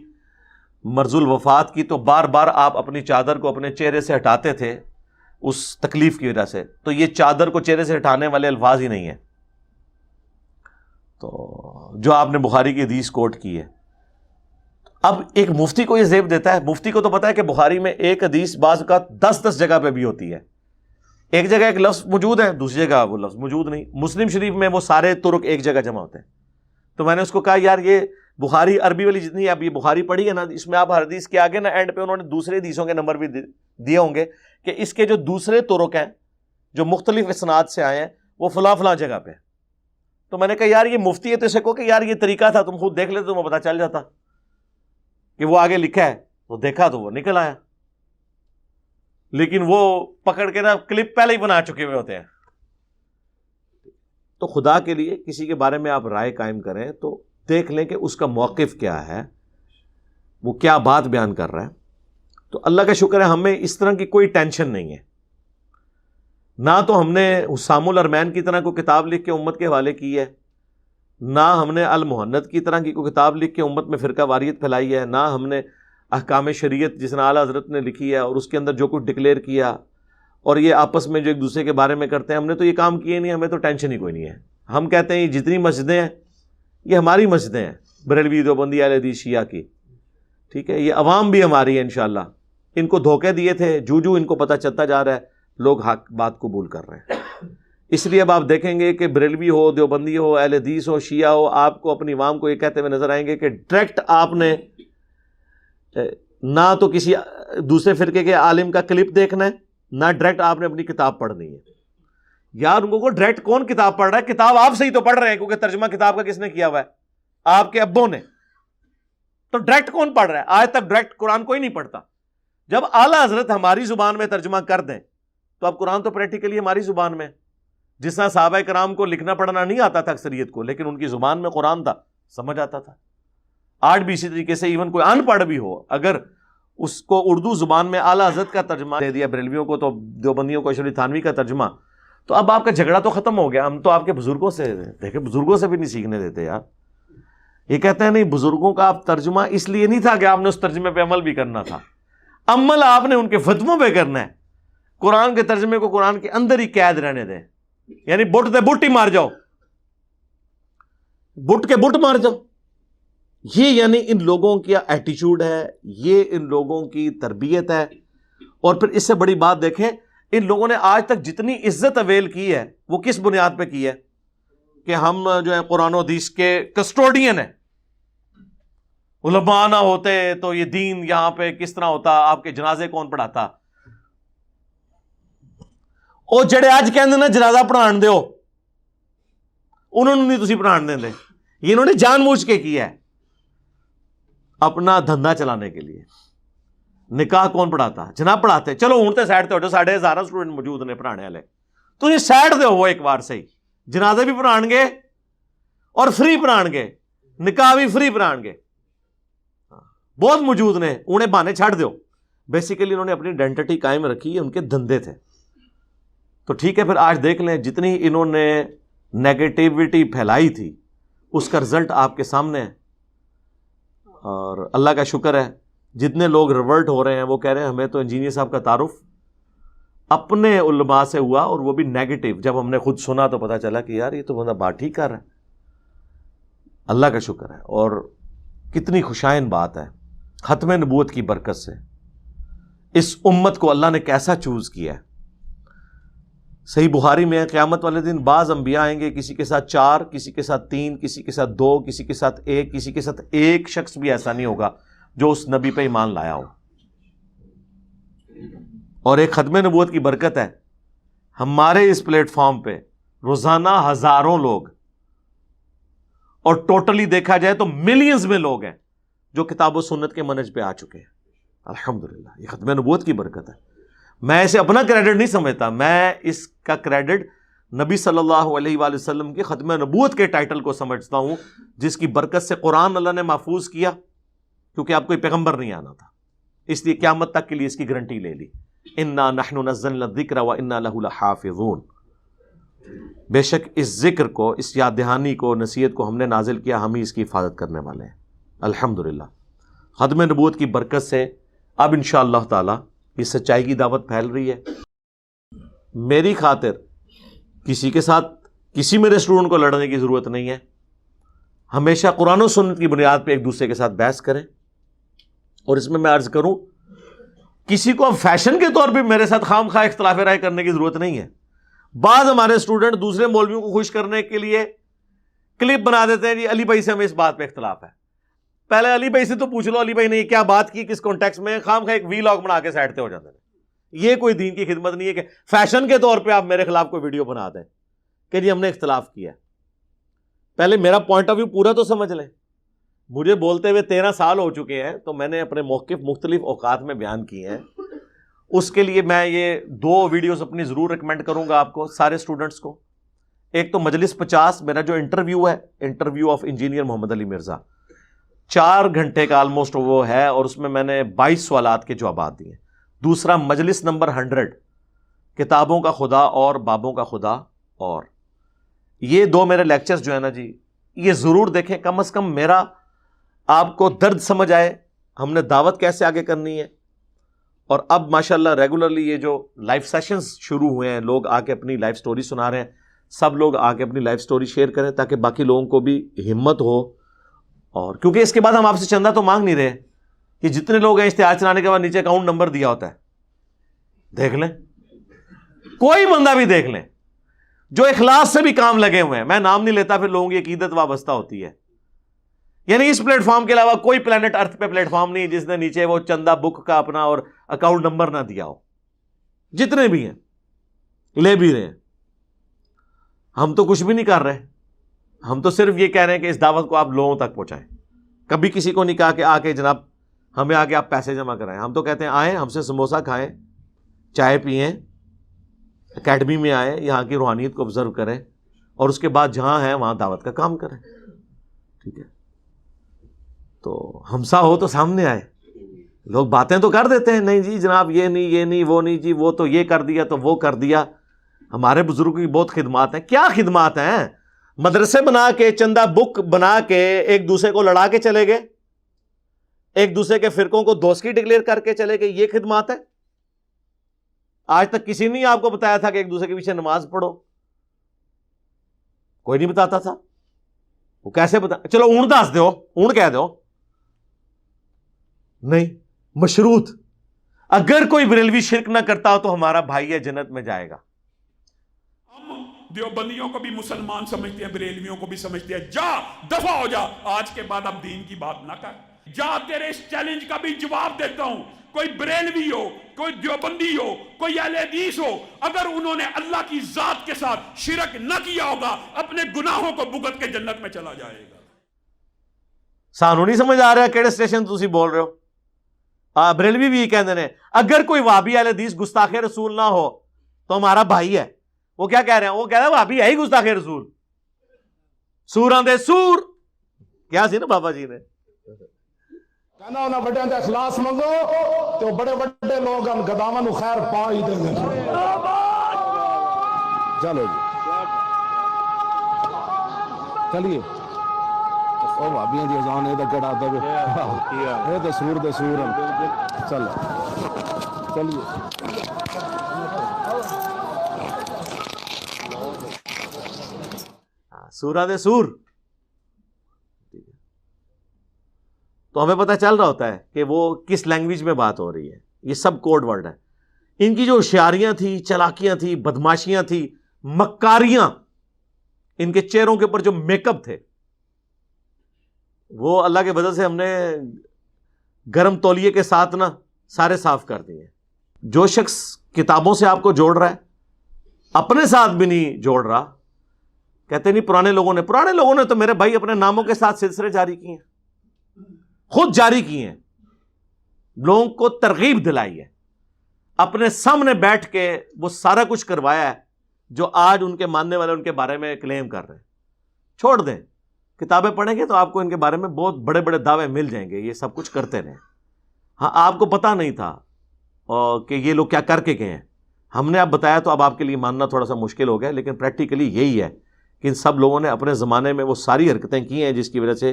مرض الوفات کی، تو بار بار آپ اپنی چادر کو اپنے چہرے سے ہٹاتے تھے اس تکلیف کی وجہ سے، تو یہ چادر کو چہرے سے ہٹانے والے الفاظ ہی نہیں ہیں، تو جو آپ نے بخاری کی حدیث کوٹ کی ہے۔ اب ایک مفتی کو یہ زیب دیتا ہے، مفتی کو تو پتا ہے کہ بخاری میں ایک حدیث بعض کا 10 جگہ پہ بھی ہوتی ہے، ایک جگہ ایک لفظ موجود ہے دوسری جگہ وہ لفظ موجود نہیں، مسلم شریف میں وہ سارے طرق ایک جگہ جمع ہوتے ہیں۔ تو میں نے اس کو کہا یار یہ بخاری عربی والی جتنی اب یہ بخاری پڑھی ہے نا، اس میں آپ ہر حدیث کے آگے نا اینڈ پہ انہوں نے دوسرے حدیثوں کے نمبر بھی دیے ہوں گے کہ اس کے جو دوسرے طرق ہیں جو مختلف اسناد سے آئے ہیں وہ فلاں فلاں جگہ پہ۔ تو میں نے کہا یار یہ مفتی ہے تو اسے کہو کہ یار یہ طریقہ تھا، تم خود دیکھ لیتے تمہیں پتا چل جاتا کہ وہ آگے لکھا ہے، تو دیکھا تو وہ نکل آیا، لیکن وہ پکڑ کے نا کلپ پہلے ہی بنا چکے ہوئے ہوتے ہیں۔ تو خدا کے لیے کسی کے بارے میں آپ رائے قائم کریں تو دیکھ لیں کہ اس کا موقف کیا ہے، وہ کیا بات بیان کر رہا ہے۔ تو اللہ کا شکر ہے ہمیں اس طرح کی کوئی ٹینشن نہیں ہے، نہ تو ہم نے حسام الارمین کی طرح کوئی کتاب لکھ کے امت کے حوالے کی ہے، نہ ہم نے المہند کی طرح کی کوئی کتاب لکھ کے امت میں فرقہ واریت پھیلائی ہے، نہ ہم نے احکام شریعت جس نے اعلیٰ حضرت نے لکھی ہے اور اس کے اندر جو کچھ ڈکلیئر کیا اور یہ آپس میں جو ایک دوسرے کے بارے میں کرتے ہیں، ہم نے تو یہ کام کیے نہیں، ہمیں تو ٹینشن ہی کوئی نہیں ہے۔ ہم کہتے ہیں یہ جتنی مسجدیں ہیں یہ ہماری مسجدیں ہیں، بریلوی دیوبندی اہل حدیث شیعہ کی، ٹھیک ہے، یہ عوام بھی ہماری ہے انشاءاللہ۔ ان کو دھوکے دیے تھے، جو ان کو پتہ چلتا جا رہا ہے لوگ حق بات قبول کر رہے ہیں۔ اس لیے اب آپ دیکھیں گے کہ بریلوی ہو، دیوبندی ہو، اہل حدیث ہو، شیعہ ہو، آپ کو اپنی عوام کو یہ کہتے ہوئے نظر آئیں گے کہ ڈائریکٹ آپ نے نہ تو کسی دوسرے فرقے کے عالم کا کلپ دیکھنا ہے، نہ ڈائریکٹ آپ نے اپنی کتاب پڑھنی ہے. یار ان کو ڈائریکٹ کون کتاب پڑھ رہا ہے؟ کتاب آپ سے ہی تو پڑھ رہے ہیں، کیونکہ ترجمہ کتاب کا کس نے کیا ہوا ہے؟ آپ کے ابوں نے. تو ڈائریکٹ کون پڑھ رہا ہے؟ آج تک ڈائریکٹ قرآن کوئی نہیں پڑھتا. جب اعلیٰ حضرت ہماری زبان میں ترجمہ کر دیں تو اب قرآن تو پریکٹیکلی ہماری زبان میں، جس طرح صحابہ کرام کو لکھنا پڑھنا نہیں آتا تھا اکثریت کو، لیکن ان کی زبان میں قرآن تھا، سمجھ آتا تھا. آج بھی اسی طریقے سے ایون کوئی ان پڑھ بھی ہو، اگر اس کو اردو زبان میں اعلیٰ حضرت کا ترجمہ دے دیا بریلویوں کو، تو دیوبندیوں کو اشرف علی تھانوی کا ترجمہ، تو اب آپ کا جھگڑا تو ختم ہو گیا. ہم تو آپ کے بزرگوں سے دیکھیں، بزرگوں سے بھی نہیں سیکھنے دیتے یار. یہ کہتے ہیں نہیں، بزرگوں کا آپ ترجمہ اس لیے نہیں تھا کہ آپ نے اس ترجمے پہ عمل بھی کرنا تھا، عمل آپ نے ان کے فتووں پہ کرنا ہے. قرآن کے ترجمے کو قرآن کے اندر ہی قید رہنے دیں، یعنی بٹ دے بٹ ہی مار جاؤ، بٹ کے بٹ مار جاؤ. یہ یعنی ان لوگوں کا ایٹیچیوڈ ہے، یہ ان لوگوں کی تربیت ہے. اور پھر اس سے بڑی بات دیکھیں، ان لوگوں نے آج تک جتنی عزت اویل کی ہے وہ کس بنیاد پہ کی ہے؟ کہ ہم جو ہے قرآن و حدیث کے کسٹوڈین ہیں. علماء نہ ہوتے تو یہ دین یہاں پہ کس طرح ہوتا، آپ کے جنازے کون پڑھاتا؟ او جڑے آج کہندے نا جنازہ پڑھان دیو، انہوں نے نہیں تسی پڑھان دیں دے. یہ انہوں نے جان بوجھ کے کیا ہے اپنا دھندا چلانے کے لیے. نکاح کون پڑھاتا؟ جناب پڑھاتے. چلو ہوں تے سائڈ تے ہو جو 1000 اسٹوڈنٹ موجود نے پڑھانے والے، تو یہ سائڈ دے ہو ایک بار سے ہی. جنازے بھی پڑھان گے اور فری پڑھان گے، نکاح بھی فری پڑھان گے. بہت موجود نے، انہیں بہانے چھڑ دیو. بیسیکلی انہوں نے اپنی آئیڈینٹی قائم رکھی، ان کے دھندے تھے. تو ٹھیک ہے، پھر آج دیکھ لیں جتنی انہوں نے نیگیٹیوٹی پھیلائی تھی اس کا رزلٹ آپ کے سامنے ہے. اور اللہ کا شکر ہے جتنے لوگ ریورٹ ہو رہے ہیں وہ کہہ رہے ہیں ہمیں تو انجینئر صاحب کا تعارف اپنے علماء سے ہوا، اور وہ بھی نیگیٹو. جب ہم نے خود سنا تو پتا چلا کہ یار یہ تو بندہ بات ٹھیک کر رہا ہے. اللہ کا شکر ہے. اور کتنی خوشائن بات ہے ختم نبوت کی برکت سے اس امت کو اللہ نے کیسا چوز کیا ہے. صحیح بخاری میں ہے قیامت والے دن بعض انبیاء آئیں گے، کسی کے ساتھ 4، کسی کے ساتھ 3، کسی کے ساتھ 2، کسی کے ساتھ 1، کسی کے ساتھ ایک شخص بھی ایسا نہیں ہوگا جو اس نبی پہ ایمان لایا ہو. اور ایک ختم نبوت کی برکت ہے ہمارے اس پلیٹ فارم پہ روزانہ ہزاروں لوگ، اور ٹوٹلی دیکھا جائے تو ملینز میں لوگ ہیں جو کتاب و سنت کے منہج پہ آ چکے ہیں. الحمدللہ یہ ختم نبوت کی برکت ہے. میں اسے اپنا کریڈٹ نہیں سمجھتا، میں اس کا کریڈٹ نبی صلی اللہ علیہ وآلہ وسلم کی ختم نبوت کے ٹائٹل کو سمجھتا ہوں، جس کی برکت سے قرآن اللہ نے محفوظ کیا، کیونکہ آپ کوئی پیغمبر نہیں آنا تھا، اس لیے قیامت تک کے لیے اس کی گارنٹی لے لی. انا نحن نزلنا الذکر وانا لہ لحافظون. بے شک اس ذکر کو، اس یاد دہانی کو، نصیحت کو ہم نے نازل کیا، ہم ہی اس کی حفاظت کرنے والے ہیں. الحمدللہ ختم نبوت کی برکت سے اب انشاءاللہ تعالی یہ سچائی کی دعوت پھیل رہی ہے. میری خاطر کسی کے ساتھ کسی میرے اسٹوڈنٹ کو لڑنے کی ضرورت نہیں ہے. ہمیشہ قرآن و سنت کی بنیاد پہ ایک دوسرے کے ساتھ بحث کریں. اور اس میں عرض کروں، کسی کو فیشن کے طور پہ میرے ساتھ خام خواہ اختلاف رائے کرنے کی ضرورت نہیں ہے. بعض ہمارے اسٹوڈنٹ دوسرے مولویوں کو خوش کرنے کے لیے کلپ بنا دیتے ہیں، جی علی بھائی سے ہمیں اس بات پہ اختلاف ہے. پہلے علی بھائی سے تو پوچھ لو علی بھائی نے یہ کیا بات کی، کس کانٹیکس میں. خام خواہ ایک وی لاگ بنا کے سائڈ پہ ہو جاتے ہیں. یہ کوئی دین کی خدمت نہیں ہے کہ فیشن کے طور پہ آپ میرے خلاف کوئی ویڈیو بنا دیں کہ جی ہم نے اختلاف کیا. پہلے میرا پوائنٹ آف ویو پورا تو سمجھ لیں. مجھے بولتے ہوئے 13 سال ہو چکے ہیں، تو میں نے اپنے موقف مختلف اوقات میں بیان کیے ہیں. اس کے لیے میں یہ 2 ویڈیوز اپنی ضرور ریکمینڈ کروں گا آپ کو سارے اسٹوڈنٹس کو. ایک تو مجلس 50 میرا جو انٹرویو ہے، انٹرویو آف انجینئر محمد علی مرزا، 4 گھنٹے کا آلموسٹ وہ ہے، اور اس میں میں نے 22 سوالات کے جوابات دیے. دوسرا مجلس نمبر 100 کتابوں کا خدا اور بابوں کا خدا. اور یہ 2 میرے لیکچرز جو ہے نا جی، یہ ضرور دیکھیں. کم از کم میرا آپ کو درد سمجھ آئے ہم نے دعوت کیسے آگے کرنی ہے. اور اب ماشاءاللہ ریگولرلی یہ جو لائف سیشنز شروع ہوئے ہیں، لوگ آ کے اپنی لائف سٹوری سنا رہے ہیں. سب لوگ آ کے اپنی لائف سٹوری شیئر کریں تاکہ باقی لوگوں کو بھی ہمت ہو. اور کیونکہ اس کے بعد ہم آپ سے چندہ تو مانگ نہیں رہے کہ جتنے لوگ ہیں اشتہار چلانے کے بعد نیچے اکاؤنٹ نمبر دیا ہوتا ہے، دیکھ لیں، کوئی بندہ بھی دیکھ لیں جو اخلاص سے بھی کام لگے ہوئے ہیں. میں نام نہیں لیتا, پھر لوگوں کی عقیدت وابستہ ہوتی ہے. یعنی اس پلیٹ فارم کے علاوہ کوئی پلانٹ ارتھ پہ پلیٹ فارم نہیں جس نے نیچے وہ چندہ بک کا اپنا اور اکاؤنٹ نمبر نہ دیا ہو. جتنے بھی ہیں لے بھی رہے ہیں. ہم تو کچھ بھی نہیں کر رہے, ہم تو صرف یہ کہہ رہے ہیں کہ اس دعوت کو آپ لوگوں تک پہنچائیں. کبھی کسی کو نہیں کہا کہ آ کے جناب ہمیں آ کے آپ پیسے جمع کرائیں. ہم تو کہتے ہیں آئیں, ہم سے سموسہ کھائیں, چائے پئیں, اکیڈمی میں آئیں, یہاں کی روحانیت کو آبزرو کریں, اور اس کے بعد جہاں ہے وہاں دعوت کا کام کریں. ٹھیک ہے, تو ہمسا ہو تو سامنے آئے. لوگ باتیں تو کر دیتے ہیں, نہیں جی جناب یہ نہیں وہ نہیں جی, وہ تو یہ کر دیا تو وہ کر دیا. ہمارے بزرگوں کی بہت خدمات ہیں. کیا خدمات ہیں؟ مدرسے بنا کے, چندہ بک بنا کے ایک دوسرے کو لڑا کے چلے گئے, ایک دوسرے کے فرقوں کو دوستی ڈکلیئر کر کے چلے گئے. یہ خدمات ہے؟ آج تک کسی نے آپ کو بتایا تھا کہ ایک دوسرے کے پیچھے نماز پڑھو؟ کوئی نہیں بتاتا تھا. وہ کیسے بتا, چلو اون دس دو, اون کہہ دو, نہیں مشروط. اگر کوئی بریلوی شرک نہ کرتا ہو تو ہمارا بھائی ہے, جنت میں جائے گا. ہم دیوبندیوں کو بھی مسلمان سمجھتے ہیں, بریلویوں کو بھی سمجھتے ہیں. جا دفع ہو جا, آج کے بعد اب دین کی بات نہ کر. جا, تیرے اس چیلنج کا بھی جواب دیتا ہوں. کوئی بریلوی ہو, کوئی دیوبندی ہو, کوئی اہل حدیث ہو, اگر انہوں نے اللہ کی ذات کے ساتھ شرک نہ کیا ہوگا, اپنے گناہوں کو بھگت کے جنت میں چلا جائے گا. سانو نہیں سمجھ آ رہا کیڑے اسٹیشن تسی بول رہے ہو. بریلوی بھی یہ کہتے ہیں اگر کوئی وہابی اہل حدیث گستاخ رسول نہ ہو تو ہمارا بھائی ہے. وہ کیا کہہ رہے ہیں؟ وہ کہہ رہے ہیں وہابی ہے ہی گستاخ رسول. سوراں دے سور کیا سی نا بابا جی نے کہنا انہاں بڑیاں دا اخلاص منگو تو بڑے بڑے لوگ ہم گداواں نو خیر پا ہی دیں گے. چلو جی چلیے, او بھابیاں دی اذان اے تے کڑا دے اے تے سور دے سور چلو چلیے. سورہ دے سور. تو ہمیں پتہ چل رہا ہوتا ہے کہ وہ کس لینگویج میں بات ہو رہی ہے. یہ سب کوڈ ورڈ ہے. ان کی جو ہوشیاریاں تھیں, چلاکیاں تھیں, بدماشیاں تھیں, مکاریاں, ان کے چہروں کے اوپر جو میک اپ تھے وہ اللہ کے بدل سے ہم نے گرم تولیے کے ساتھ نا سارے صاف کر دیے. جو شخص کتابوں سے آپ کو جوڑ رہا ہے اپنے ساتھ بھی نہیں جوڑ رہا. کہتے نہیں پرانے لوگوں نے تو میرے بھائی اپنے ناموں کے ساتھ سلسلے جاری کیے ہیں, خود جاری کیے ہیں, لوگوں کو ترغیب دلائی ہے, اپنے سامنے بیٹھ کے وہ سارا کچھ کروایا ہے جو آج ان کے ماننے والے ان کے بارے میں کلیم کر رہے ہیں. چھوڑ دیں, کتابیں پڑھیں گے تو آپ کو ان کے بارے میں بہت بڑے بڑے دعوے مل جائیں گے. یہ سب کچھ کرتے رہے. ہاں آپ کو پتہ نہیں تھا کہ یہ لوگ کیا کر کے گئے ہیں. ہم نے اب بتایا تو اب آپ کے لیے ماننا تھوڑا سا مشکل ہو گیا, لیکن پریکٹیکلی یہی ہے کہ ان سب لوگوں نے اپنے زمانے میں وہ ساری حرکتیں کی ہیں جس کی وجہ سے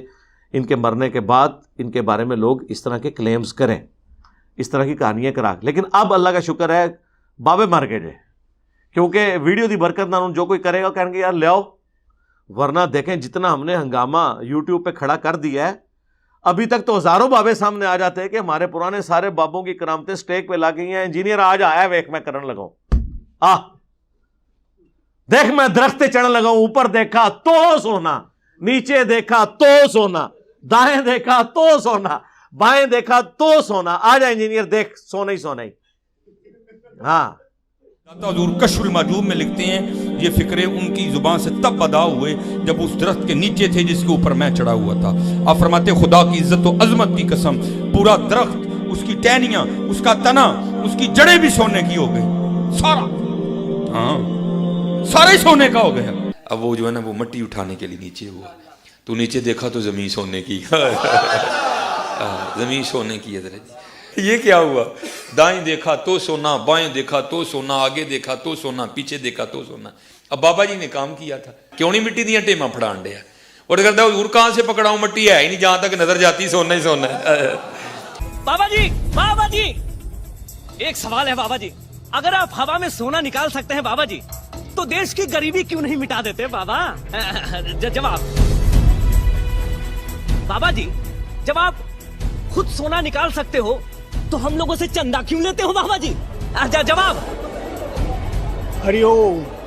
ان کے مرنے کے بعد ان کے بارے میں لوگ اس طرح کے کلیمز کریں, اس طرح کی کہانیاں کرا. لیکن اب اللہ کا شکر ہے بابے مر گئے جے, کیونکہ ویڈیو دی برکت نہ جو کوئی کرے گا کہیں گے یار لے آؤ. ورنہ دیکھیں جتنا ہم نے ہنگامہ یوٹیوب پہ کھڑا کر دیا ہے, ابھی تک تو ہزاروں بابے سامنے آ جاتے ہیں کہ ہمارے پرانے سارے بابوں کی کرامتیں سٹیک پہ لا گئی ہیں. انجینئر آج آیا ویک میں کرن لگاؤں, دیکھ میں درخت چڑھنے لگا ہوں, اوپر دیکھا تو سونا, نیچے دیکھا تو سونا, دائیں دیکھا تو سونا, بائیں دیکھا تو سونا. آ جا انجینئر دیکھ سونا ہی سونا ہی. ہاں حضور کشف المحجوب میں لکھتے ہیں یہ فکرے ان کی زبان سے تب ادا ہوئے جب اس درخت کے نیچے تھے جس کے اوپر میں چڑھا ہوا تھا. آپ فرماتے خدا کی عزت و عظمت کی قسم پورا درخت, اس کی ٹہنیاں, اس کا تنا, اس کی جڑیں بھی سونے کی ہو گئی, سارا, ہاں سارا ہی سونے کا ہو گیا. اب وہ جو ہے نا وہ مٹی اٹھانے کے لیے نیچے ہوا, تو نیچے دیکھا تو زمین سونے کی, زمین سونے کی ہے. یہ کیا ہوا؟ دائیں دیکھا تو سونا, بائیں دیکھا تو سونا, آگے دیکھا تو سونا, پیچھے دیکھا تو سونا. اب بابا جی نے کام کیا تھا, کیوں نہیں مٹی دیا ٹیماں پھڑان دیا, اور کہتا ہے حضور کہاں سے پکڑاؤں, مٹی ہے ہی نہیں, جہاں تک نظر جاتی سونا ہی سونا ہے. بابا جی ایک سوال ہے بابا جی, اگر آپ ہوا میں سونا نکال سکتے ہیں بابا جی تو دیش کی غریبی کیوں نہیں مٹا دیتے بابا؟ جواب بابا جی, جب آپ خود سونا نکال سکتے ہو تو ہم لوگوں سے چندہ کیوں لیتے ہو بابا جی؟ جواب ہری اوم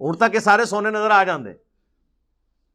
ਹੁਣ ਤੱਕ ਇਹ ਸਾਰੇ ਸੋਨੇ ਨਜ਼ਰ ਆ ਜਾਂਦੇ,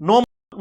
9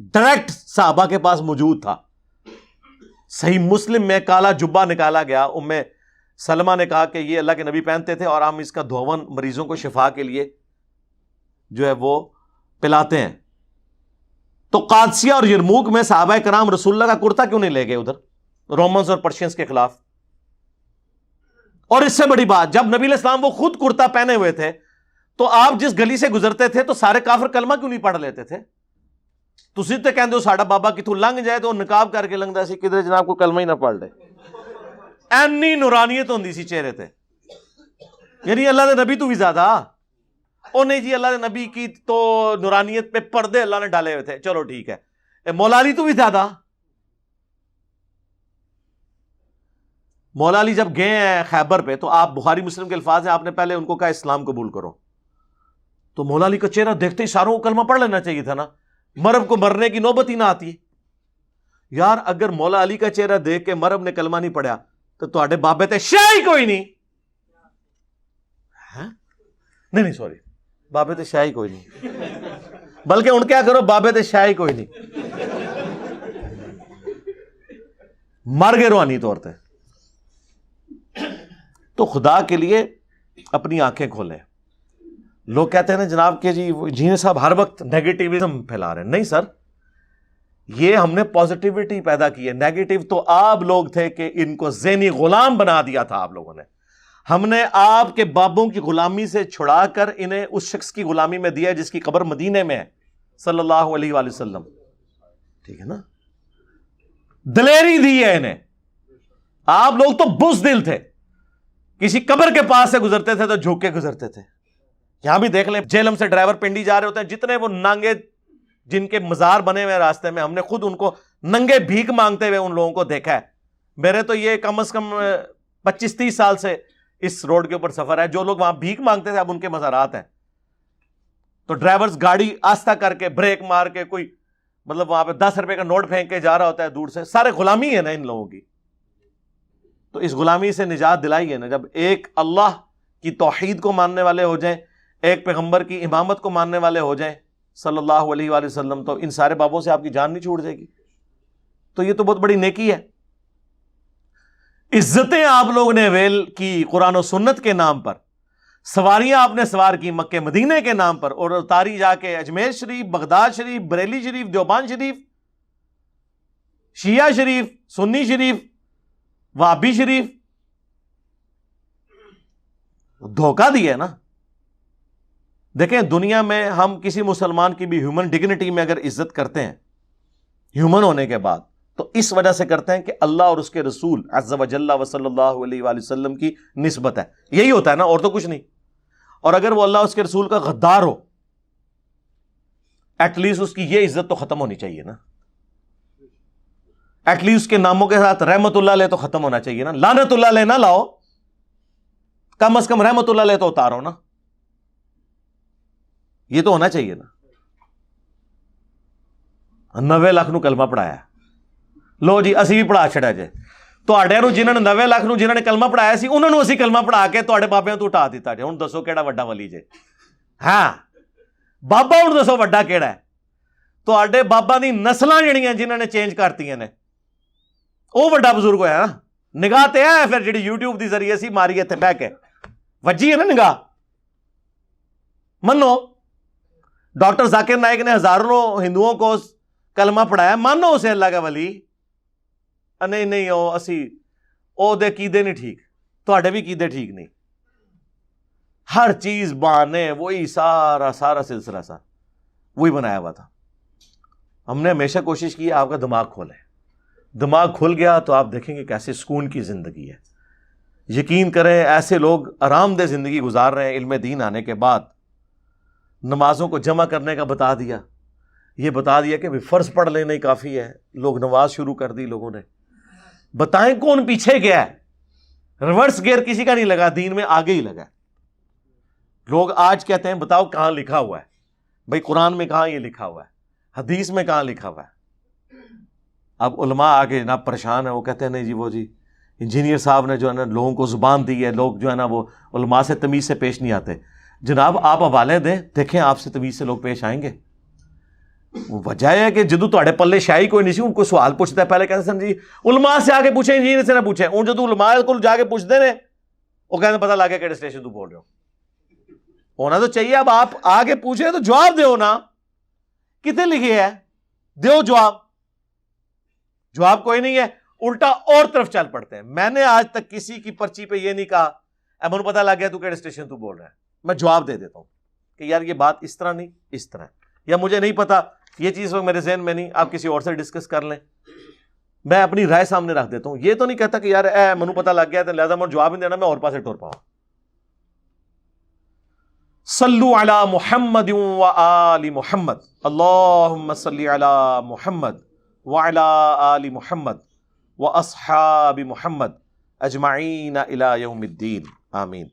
ڈائریکٹ صحابہ کے پاس موجود تھا. صحیح مسلم میں کالا جبہ نکالا گیا. ام سلمہ نے کہا کہ یہ اللہ کے نبی پہنتے تھے اور ہم اس کا دھون مریضوں کو شفا کے لیے جو ہے وہ پلاتے ہیں. تو قادسیہ اور یرموک میں صحابہ کرام رسول اللہ کا کرتا کیوں نہیں لے گئے ادھر رومنز اور پرشینز کے خلاف؟ اور اس سے بڑی بات، جب نبی علیہ السلام وہ خود کرتا پہنے ہوئے تھے تو آپ جس گلی سے گزرتے تھے تو سارے کافر کلمہ کیوں نہیں پڑھ لیتے تھے؟ تسی تے کہندے ہو ساڈا بابا کتوں لنگ جائے تو نقاب کر کے لنگدا سی، کدھر جناب کو کلمہ ہی نہ پڑھ لے. اینی نورانیت ہوندی سی چہرے تے، یعنی اللہ دے نبی تو بھی زیادہ. او نہیں جی، اللہ دے نبی کی تو نورانیت پہ پردے اللہ نے ڈالے ہوئے تھے، چلو ٹھیک ہے. مولا علی تو بھی زیادہ. مولا علی جب گئے ہیں خیبر پہ تو آپ بخاری مسلم کے الفاظ ہیں، آپ نے پہلے ان کو کہا اسلام قبول کرو. تو مولا علی کا چہرہ دیکھتے ہی ساروں کو کلمہ پڑھ لینا چاہیے تھا نا، مرب کو مرنے کی نوبت ہی نہ آتی. یار اگر مولا علی کا چہرہ دیکھ کے مرب نے کلمہ نہیں پڑھا تو تواڈے بابے تے شاہ ہی کوئی نہیں. نہیں سوری، بابے تے شاہ ہی کوئی نہیں، بلکہ ان کیا کرو، بابے تے شاہ ہی کوئی نہیں، مر گئے روحانی طور پہ. تو خدا کے لیے اپنی آنکھیں کھولیں. لوگ کہتے ہیں نا جناب کہ جی صاحب ہر وقت نیگیٹیوزم پھیلا رہے ہیں. نہیں سر، یہ ہم نے پازیٹیوٹی پیدا کی ہے. نیگیٹو تو آپ لوگ تھے کہ ان کو ذہنی غلام بنا دیا تھا آپ لوگوں نے. ہم نے آپ کے بابوں کی غلامی سے چھڑا کر انہیں اس شخص کی غلامی میں دیا جس کی قبر مدینے میں ہے صلی اللہ علیہ وآلہ وسلم. ٹھیک ہے نا، دلیری دی ہے انہیں. آپ لوگ تو بزدل تھے، کسی قبر کے پاس سے گزرتے تھے تو جھوک کے گزرتے تھے. یہاں بھی دیکھ لیں، جیلم سے ڈرائیور پنڈی جا رہے ہوتے ہیں، جتنے وہ ننگے جن کے مزار بنے ہوئے راستے میں، ہم نے خود ان کو ننگے بھیک مانگتے ہوئے ان لوگوں کو دیکھا ہے. میرے تو یہ کم از کم 25-30 سال سے اس روڈ کے اوپر سفر ہے. جو لوگ وہاں بھیک مانگتے تھے اب ان کے مزارات ہیں. تو ڈرائیورز گاڑی آستہ کر کے بریک مار کے کوئی مطلب وہاں پہ 10 روپے کا نوٹ پھینک کے جا رہا ہوتا ہے دور سے. سارے غلامی ہے نا ان لوگوں کی. تو اس غلامی سے نجات دلائی ہے نا جب ایک اللہ کی توحید کو ماننے والے ہو جائیں، ایک پیغمبر کی امامت کو ماننے والے ہو جائیں صلی اللہ علیہ وآلہ وسلم، تو ان سارے بابوں سے آپ کی جان نہیں چھوٹ جائے گی. تو یہ تو بہت بڑی نیکی ہے. عزتیں آپ لوگوں نے ویل کی قرآن و سنت کے نام پر، سواریاں آپ نے سوار کی مکے مدینے کے نام پر، اور اتاری جا کے اجمیر شریف، بغداد شریف، بریلی شریف، دیوبند شریف، شیعہ شریف، سنی شریف، وہابی شریف. دھوکہ دیا ہے نا. دیکھیں دنیا میں ہم کسی مسلمان کی بھی ہیومن ڈگنیٹی میں اگر عزت کرتے ہیں ہیومن ہونے کے بعد، تو اس وجہ سے کرتے ہیں کہ اللہ اور اس کے رسول عز و جل و صلی اللہ علیہ وآلہ وسلم کی نسبت ہے. یہی ہوتا ہے نا، اور تو کچھ نہیں. اور اگر وہ اللہ اس کے رسول کا غدار ہو، ایٹ لیسٹ اس کی یہ عزت تو ختم ہونی چاہیے نا. ایٹ لیسٹ اس کے ناموں کے ساتھ رحمت اللہ علیہ تو ختم ہونا چاہیے نا. لعنت اللہ علیہ نہ لاؤ، کم از کم رحمت اللہ علیہ تو اتارو نا. یہ تو ہونا چاہیے نا. 90 لاکھ نو کلمہ پڑھایا، لو جی اسی بھی پڑھا چھڑا جے. تواڈے نو جنہاں نے 90 لاکھ نو جنہاں نے کلمہ پڑھایا سی انہاں نو اسی کلمہ پڑھا کے تواڈے بابیاں تو اٹھا دیتا جے. ہن دسو کیڑا وڈا ولی جے؟ ہاں بابا ہن دسو وڈا کیڑا ہے؟ تواڈے بابا دی نسلاں جڑیاں جنہاں نے چینج کرتیاں نے وہ وڈا بزرگ ہویا نا. نگاہ تے ہے پھر جڑی یوٹیوب دی ذریعے سی ماری اتنے بہ کے وجی ہے نا نگاہ. منو ڈاکٹر ذاکر نائک نے ہزاروں ہندوؤں کو کلمہ پڑھایا، مانو اسے اللہ کا ولی. نہیں او اسی او دے قیدے نہیں ٹھیک، تواڈے بھی قیدے ٹھیک نہیں. ہر چیز بانے وہی سارا سلسلہ سا وہی بنایا ہوا تھا. ہم نے ہمیشہ کوشش کی آپ کا دماغ کھولیں. دماغ کھل گیا تو آپ دیکھیں گے کیسے سکون کی زندگی ہے. یقین کریں ایسے لوگ آرام دہ زندگی گزار رہے ہیں. علم دین آنے کے بعد نمازوں کو جمع کرنے کا بتا دیا، یہ بتا دیا کہ فرض پڑھ لینا ہی کافی ہے. لوگ نماز شروع کر دی لوگوں نے. بتائیں کون پیچھے گیا ہے؟ ریورس گیئر کسی کا نہیں لگا، دین میں آگے ہی لگا. لوگ آج کہتے ہیں بتاؤ کہاں لکھا ہوا ہے؟ بھائی قرآن میں کہاں یہ لکھا ہوا ہے؟ حدیث میں کہاں لکھا ہوا ہے؟ اب علماء آگے جناب پریشان ہیں، وہ کہتے ہیں نہیں جی وہ جی انجینئر صاحب نے جو ہے نا لوگوں کو زبان دی ہے، لوگ جو ہے نا وہ علماء سے تمیز سے پیش نہیں آتے. جناب آپ حوالے دیں، دیکھیں آپ سے تمیز سے لوگ پیش آئیں گے. وجہ ہے کہ جدو تواڈے پلے شاہی کوئی نہیں سی ان کو سوال پوچھتا ہے پہلے کہتے سن جی علماء سے آ کے پوچھیں انجینئر سے نہ پوچھیں ہوں جدو علماء کو جا کے پوچھتے ہیں وہ کہتے پتہ لگ گیا کہڑے اسٹیشن تو بول رہے ہو ہونا تو چاہیے اب آپ آگے پوچھیں تو جواب دیو نا کتنے لکھے ہے دیو جواب کوئی نہیں ہے الٹا اور طرف چل پڑتے ہیں میں نے آج تک کسی کی پرچی پہ یہ نہیں کہا اے مجھے پتہ لگ گیا تو کہڑے اسٹیشن تو بول رہا ہے میں جواب دے دیتا ہوں کہ یار یہ بات اس طرح نہیں اس طرح یا مجھے نہیں پتا یہ چیز میرے ذہن میں نہیں آپ کسی اور سے ڈسکس کر لیں میں اپنی رائے سامنے رکھ دیتا ہوں یہ تو نہیں کہتا کہ یار اے منو پتہ لگ گیا تو لہذا مجھے جواب نہیں دینا میں اور پاسے ٹور پاؤں صلو علی محمد و آل محمد اللہم صلی علی محمد وعلی آل محمد و اصحاب محمد اجمعین الی یوم الدین آمین